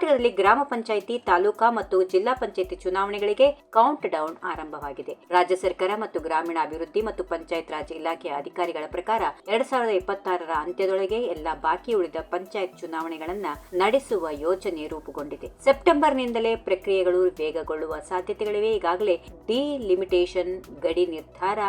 ಕರ್ನಾಟಕದಲ್ಲಿ ಗ್ರಾಮ ಪಂಚಾಯಿತಿ, ತಾಲೂಕಾ ಮತ್ತು ಜಿಲ್ಲಾ ಪಂಚಾಯಿತಿ ಚುನಾವಣೆಗಳಿಗೆ ಕೌಂಟ್ ಡೌನ್ ಆರಂಭವಾಗಿದೆ. ರಾಜ್ಯ ಸರ್ಕಾರ ಮತ್ತು ಗ್ರಾಮೀಣಾಭಿವೃದ್ಧಿ ಮತ್ತು ಪಂಚಾಯತ್ ರಾಜ್ ಇಲಾಖೆಯ ಅಧಿಕಾರಿಗಳ ಪ್ರಕಾರ 2026ರ ಅಂತ್ಯದೊಳಗೆ ಎಲ್ಲಾ ಬಾಕಿ ಉಳಿದ ಪಂಚಾಯತ್ ಚುನಾವಣೆಗಳನ್ನ ನಡೆಸುವ ಯೋಜನೆ ರೂಪುಗೊಂಡಿದೆ. ಸೆಪ್ಟೆಂಬರ್ನಿಂದಲೇ ಪ್ರಕ್ರಿಯೆಗಳು ವೇಗಗೊಳ್ಳುವ ಸಾಧ್ಯತೆಗಳಿವೆ. ಈಗಾಗಲೇ ಡಿಲಿಮಿಟೇಷನ್, ಗಡಿ ನಿರ್ಧಾರ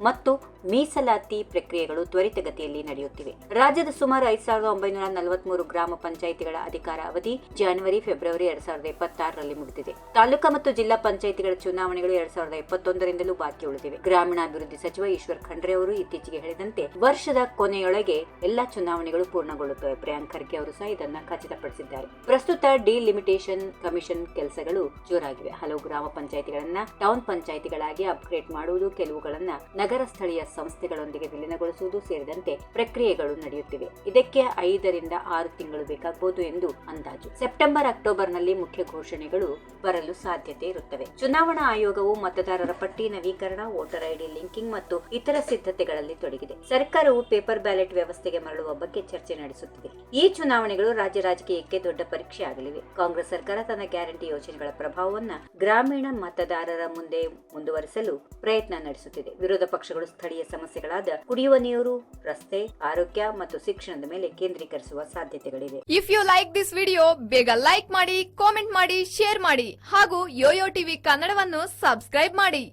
ಮತ್ತು ಮೀಸಲಾತಿ ಪ್ರಕ್ರಿಯೆಗಳು ತ್ವರಿತಗತಿಯಲ್ಲಿ ನಡೆಯುತ್ತಿವೆ. ರಾಜ್ಯದ ಸುಮಾರು 5943 ಗ್ರಾಮ ಪಂಚಾಯಿತಿಗಳ ಅಧಿಕಾರ ಅವಧಿ ಜನವರಿ, ಫೆಬ್ರವರಿ 2026ರಲ್ಲಿ ಮುಗಿದಿದೆ. ತಾಲೂಕಾ ಮತ್ತು ಜಿಲ್ಲಾ ಪಂಚಾಯಿತಿಗಳ ಚುನಾವಣೆಗಳು 2021ರಿಂದಲೂ ಬಾಕಿ ಉಳಿದಿವೆ. ಗ್ರಾಮೀಣಾಭಿವೃದ್ಧಿ ಸಚಿವ ಈಶ್ವರ್ ಖಂಡ್ರೆ ಅವರು ಇತ್ತೀಚೆಗೆ ಹೇಳಿದಂತೆ ವರ್ಷದ ಕೊನೆಯೊಳಗೆ ಎಲ್ಲಾ ಚುನಾವಣೆಗಳು ಪೂರ್ಣಗೊಳ್ಳುತ್ತವೆ. ಪ್ರಿಯಾಂಕ್ ಖರ್ಗೆ ಅವರು ಸಹ ಇದನ್ನು ಖಚಿತಪಡಿಸಿದ್ದಾರೆ. ಪ್ರಸ್ತುತ ಡಿಲಿಮಿಟೇಷನ್ ಕಮಿಷನ್ ಕೆಲಸಗಳು ಜೋರಾಗಿವೆ. ಹಲವು ಗ್ರಾಮ ಪಂಚಾಯಿತಿಗಳನ್ನ ಟೌನ್ ಪಂಚಾಯಿತಿಗಳಾಗಿ ಅಪ್ಗ್ರೇಡ್ ಮಾಡುವುದು, ಕೆಲವುಗಳನ್ನ ನಗರ ಸ್ಥಳೀಯ ಸಂಸ್ಥೆಗಳೊಂದಿಗೆ ವಿಲೀನಗೊಳಿಸುವುದು ಸೇರಿದಂತೆ ಪ್ರಕ್ರಿಯೆಗಳು ನಡೆಯುತ್ತಿವೆ. ಇದಕ್ಕೆ 5 ರಿಂದ 6 ತಿಂಗಳು ಬೇಕಾಗಬಹುದು ಎಂದು ಅಂದಾಜು. ಸೆಪ್ಟೆಂಬರ್, ಅಕ್ಟೋಬರ್ನಲ್ಲಿ ಮುಖ್ಯ ಘೋಷಣೆಗಳು ಬರಲು ಸಾಧ್ಯತೆ ಇರುತ್ತವೆ. ಚುನಾವಣಾ ಆಯೋಗವು ಮತದಾರರ ಪಟ್ಟಿ ನವೀಕರಣ, ವೋಟರ್ ಐಡಿ ಲಿಂಕಿಂಗ್ ಮತ್ತು ಇತರ ಸಿದ್ಧತೆಗಳಲ್ಲಿ ತೊಡಗಿದೆ. ಸರ್ಕಾರವು ಪೇಪರ್ ಬ್ಯಾಲೆಟ್ ವ್ಯವಸ್ಥೆಗೆ ಮರಳುವ ಬಗ್ಗೆ ಚರ್ಚೆ ನಡೆಸುತ್ತಿದೆ. ಈ ಚುನಾವಣೆಗಳು ರಾಜ್ಯ ರಾಜಕೀಯಕ್ಕೆ ದೊಡ್ಡ ಪರೀಕ್ಷೆ ಆಗಲಿವೆ. ಕಾಂಗ್ರೆಸ್ ಸರ್ಕಾರ ತನ್ನ ಗ್ಯಾರಂಟಿ ಯೋಜನೆಗಳ ಪ್ರಭಾವವನ್ನು ಗ್ರಾಮೀಣ ಮತದಾರರ ಮುಂದೆ ಮುಂದುವರಿಸಲು ಪ್ರಯತ್ನ ನಡೆಸುತ್ತಿದೆ. ವಿರೋಧ ಪಕ್ಷಗಳು ಸ್ಥಳೀಯ ಸಮಸ್ಯೆಗಳಾದ ಕುಡಿಯುವ ನೀರು, ರಸ್ತೆ, ಆರೋಗ್ಯ ಮತ್ತು ಶಿಕ್ಷಣದ ಮೇಲೆ ಕೇಂದ್ರೀಕರಿಸುವ ಸಾಧ್ಯತೆಗಳಿವೆ. If you like this video, ಬೇಗ ಲೈಕ್ ಮಾಡಿ, ಕಾಮೆಂಟ್ ಮಾಡಿ, ಶೇರ್ ಮಾಡಿ ಹಾಗೂ ಯೋಯೋ ಟಿವಿ ಕನ್ನಡವನ್ನು ಸಬ್ಸ್ಕ್ರೈಬ್ ಮಾಡಿ.